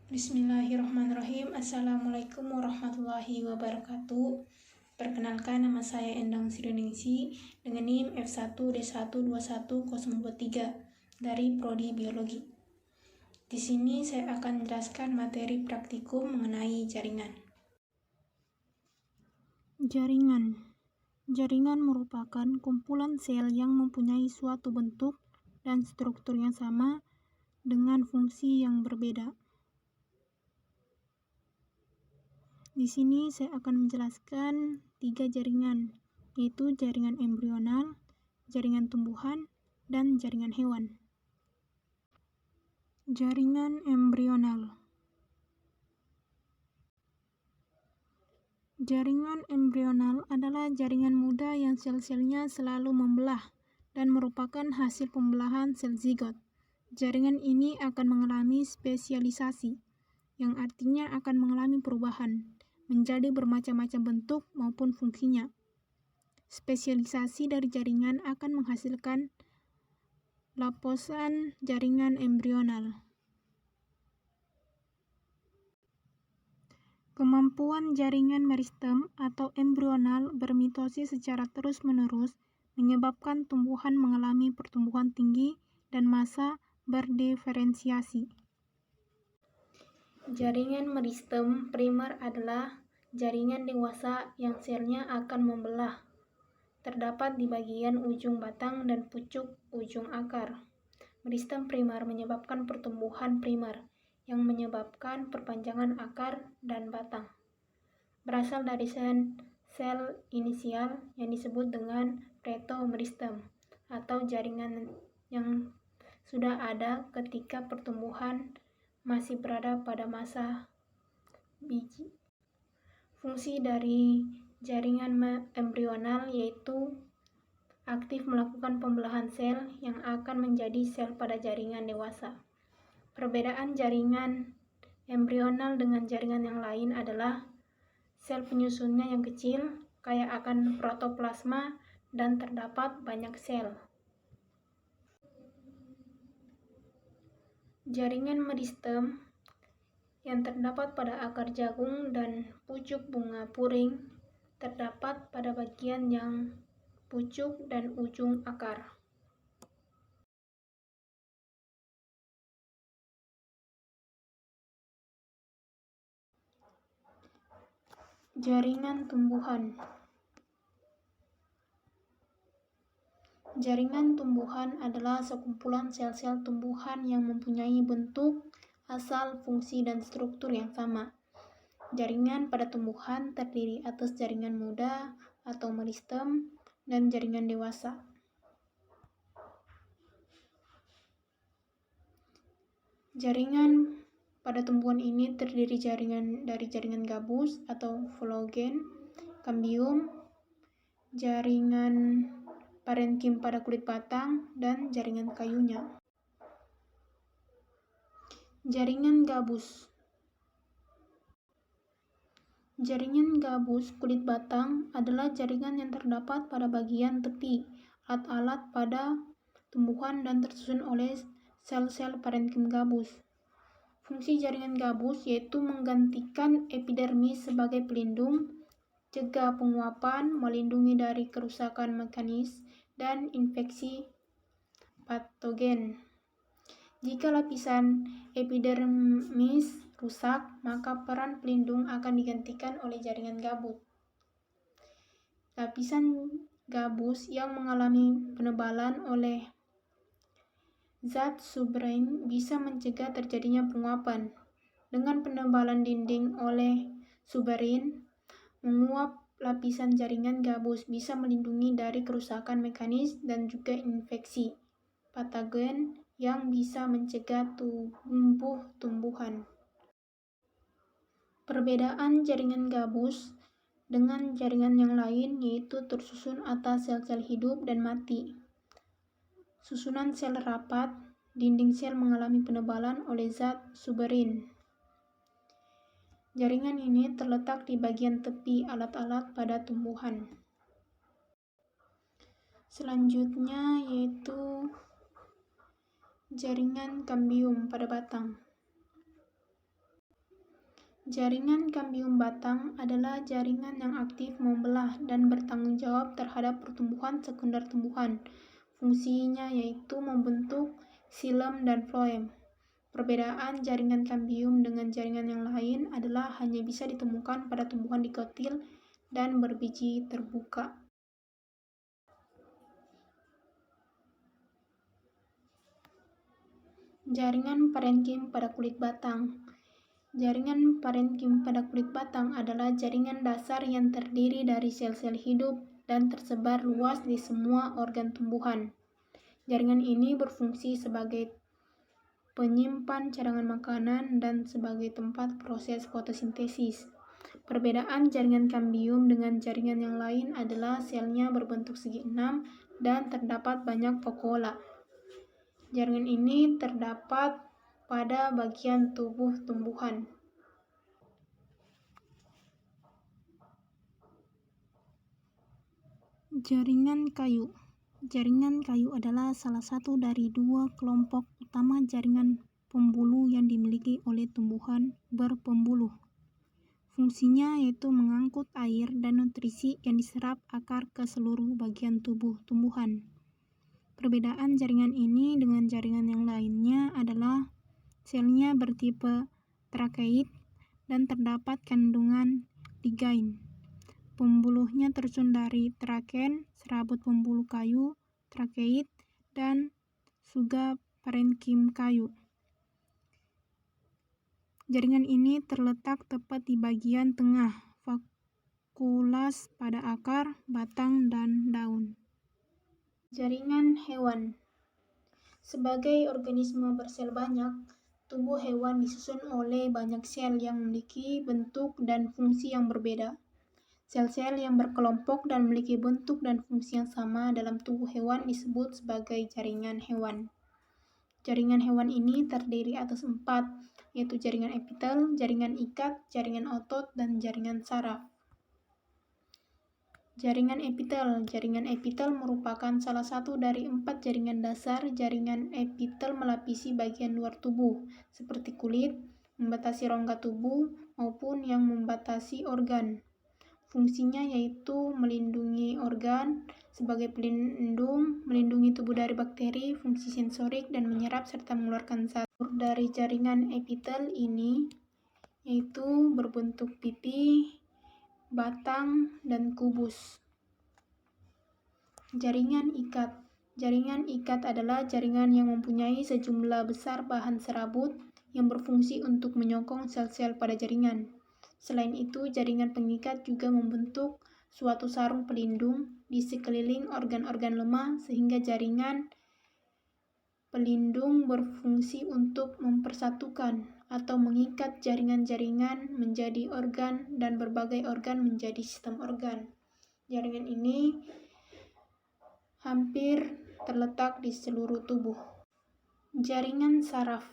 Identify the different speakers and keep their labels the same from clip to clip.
Speaker 1: Bismillahirrahmanirrahim. Assalamualaikum warahmatullahi wabarakatuh. Perkenalkan, nama saya Endang Sriningsi dengan NIM F1D1210223 dari Prodi Biologi. Di sini saya akan menjelaskan materi praktikum mengenai jaringan. Jaringan merupakan kumpulan sel yang mempunyai suatu bentuk dan struktur yang sama dengan fungsi yang berbeda. Di sini saya akan menjelaskan 3 jaringan, yaitu jaringan embrional, jaringan tumbuhan, dan jaringan hewan. Jaringan embrional. Jaringan embrional adalah jaringan muda yang sel-selnya selalu membelah dan merupakan hasil pembelahan sel zigot. Jaringan ini akan mengalami spesialisasi, yang artinya akan mengalami perubahan menjadi bermacam-macam bentuk maupun fungsinya. Spesialisasi dari jaringan akan menghasilkan laposan jaringan embrional. Kemampuan jaringan meristem atau embrional bermitosis secara terus-menerus menyebabkan tumbuhan mengalami pertumbuhan tinggi dan massa berdiferensiasi. Jaringan meristem primer adalah jaringan dewasa yang selnya akan membelah. Terdapat di bagian ujung batang dan pucuk ujung akar. Meristem primer menyebabkan pertumbuhan primer yang menyebabkan perpanjangan akar dan batang. Berasal dari sel inisial yang disebut dengan protomeristem atau jaringan yang sudah ada ketika pertumbuhan masih berada pada masa biji. Fungsi dari jaringan embrional yaitu aktif melakukan pembelahan sel yang akan menjadi sel pada jaringan dewasa. Perbedaan jaringan embrional dengan jaringan yang lain adalah sel penyusunnya yang kecil, kaya akan protoplasma, dan terdapat banyak sel. Jaringan meristem yang terdapat pada akar jagung dan pucuk bunga puring terdapat pada bagian yang pucuk dan ujung akar. Jaringan tumbuhan. Jaringan tumbuhan adalah sekumpulan sel-sel tumbuhan yang mempunyai bentuk, asal, fungsi, dan struktur yang sama. Jaringan pada tumbuhan terdiri atas jaringan muda atau meristem dan jaringan dewasa. Jaringan pada tumbuhan ini terdiri dari jaringan gabus atau flogen, kambium, jaringan parenkim pada kulit batang, dan jaringan kayunya. Jaringan gabus. Jaringan gabus kulit batang adalah jaringan yang terdapat pada bagian tepi alat-alat pada tumbuhan dan tersusun oleh sel-sel parenkim gabus. Fungsi jaringan gabus yaitu menggantikan epidermis sebagai pelindung, cegah penguapan, melindungi dari kerusakan mekanis, dan infeksi patogen. Jika lapisan epidermis rusak, maka peran pelindung akan digantikan oleh jaringan gabus. Lapisan gabus yang mengalami penebalan oleh zat suberin bisa mencegah terjadinya penguapan. Dengan penebalan dinding oleh suberin, menguap lapisan jaringan gabus bisa melindungi dari kerusakan mekanis dan juga infeksi patogen yang bisa mencegah tumbuhan. Perbedaan jaringan gabus dengan jaringan yang lain yaitu tersusun atas sel-sel hidup dan mati. Susunan sel rapat, dinding sel mengalami penebalan oleh zat suberin. Jaringan ini terletak di bagian tepi alat-alat pada tumbuhan. Selanjutnya yaitu jaringan kambium pada batang. Jaringan kambium batang adalah jaringan yang aktif membelah dan bertanggung jawab terhadap pertumbuhan sekunder tumbuhan. Fungsinya yaitu membentuk xilem dan floem. Perbedaan jaringan kambium dengan jaringan yang lain adalah hanya bisa ditemukan pada tumbuhan dikotil dan berbiji terbuka. Jaringan parenkim pada kulit batang. Jaringan parenkim pada kulit batang adalah jaringan dasar yang terdiri dari sel-sel hidup dan tersebar luas di semua organ tumbuhan. Jaringan ini berfungsi sebagai penyimpan cadangan makanan dan sebagai tempat proses fotosintesis. Perbedaan jaringan kambium dengan jaringan yang lain adalah selnya berbentuk segi enam dan terdapat banyak vakuola. Jaringan ini terdapat pada bagian tubuh tumbuhan. Jaringan kayu. Jaringan kayu adalah salah satu dari dua kelompok utama jaringan pembuluh yang dimiliki oleh tumbuhan berpembuluh. Fungsinya yaitu mengangkut air dan nutrisi yang diserap akar ke seluruh bagian tubuh tumbuhan. Perbedaan jaringan ini dengan jaringan yang lainnya adalah selnya bertipe trakeid dan terdapat kandungan ligain. Pembuluhnya tersusun dari traken, serabut pembuluh kayu, trakeid, dan juga parenkim kayu. Jaringan ini terletak tepat di bagian tengah vakuolas pada akar, batang, dan daun. Jaringan hewan. Sebagai organisme bersel banyak, tubuh hewan disusun oleh banyak sel yang memiliki bentuk dan fungsi yang berbeda. Sel-sel yang berkelompok dan memiliki bentuk dan fungsi yang sama dalam tubuh hewan disebut sebagai jaringan hewan. Jaringan hewan ini terdiri atas 4, yaitu jaringan epitel, jaringan ikat, jaringan otot, dan jaringan saraf. Jaringan epitel. Jaringan epitel merupakan salah satu dari 4 jaringan dasar. Jaringan epitel melapisi bagian luar tubuh, seperti kulit, membatasi rongga tubuh, maupun yang membatasi organ. Fungsinya yaitu melindungi organ sebagai pelindung, melindungi tubuh dari bakteri, fungsi sensorik, dan menyerap serta mengeluarkan zat. Dari jaringan epitel ini yaitu berbentuk pipi, batang, dan kubus. Jaringan ikat. Jaringan ikat adalah jaringan yang mempunyai sejumlah besar bahan serabut yang berfungsi untuk menyokong sel-sel pada jaringan. Selain itu, jaringan pengikat juga membentuk suatu sarung pelindung di sekeliling organ-organ lemah sehingga jaringan pelindung berfungsi untuk mempersatukan atau mengikat jaringan-jaringan menjadi organ dan berbagai organ menjadi sistem organ. Jaringan ini hampir terletak di seluruh tubuh. Jaringan saraf.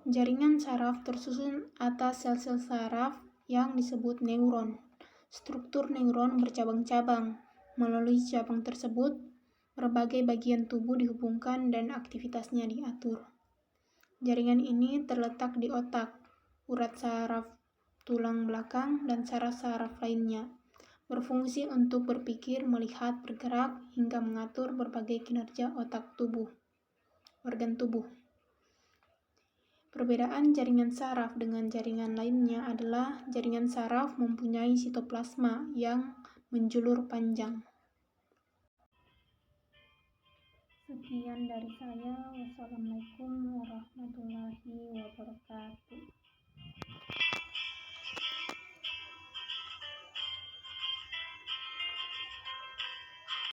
Speaker 1: Jaringan saraf tersusun atas sel-sel saraf yang disebut neuron. Struktur neuron bercabang-cabang. Melalui cabang tersebut, berbagai bagian tubuh dihubungkan dan aktivitasnya diatur. Jaringan ini terletak di otak, urat saraf tulang belakang, dan saraf-saraf lainnya. Berfungsi untuk berpikir, melihat, bergerak, hingga mengatur berbagai kinerja otak tubuh, organ tubuh. Perbedaan jaringan saraf dengan jaringan lainnya adalah jaringan saraf mempunyai sitoplasma yang menjulur panjang. Sekian dari saya. Wassalamualaikum warahmatullahi wabarakatuh.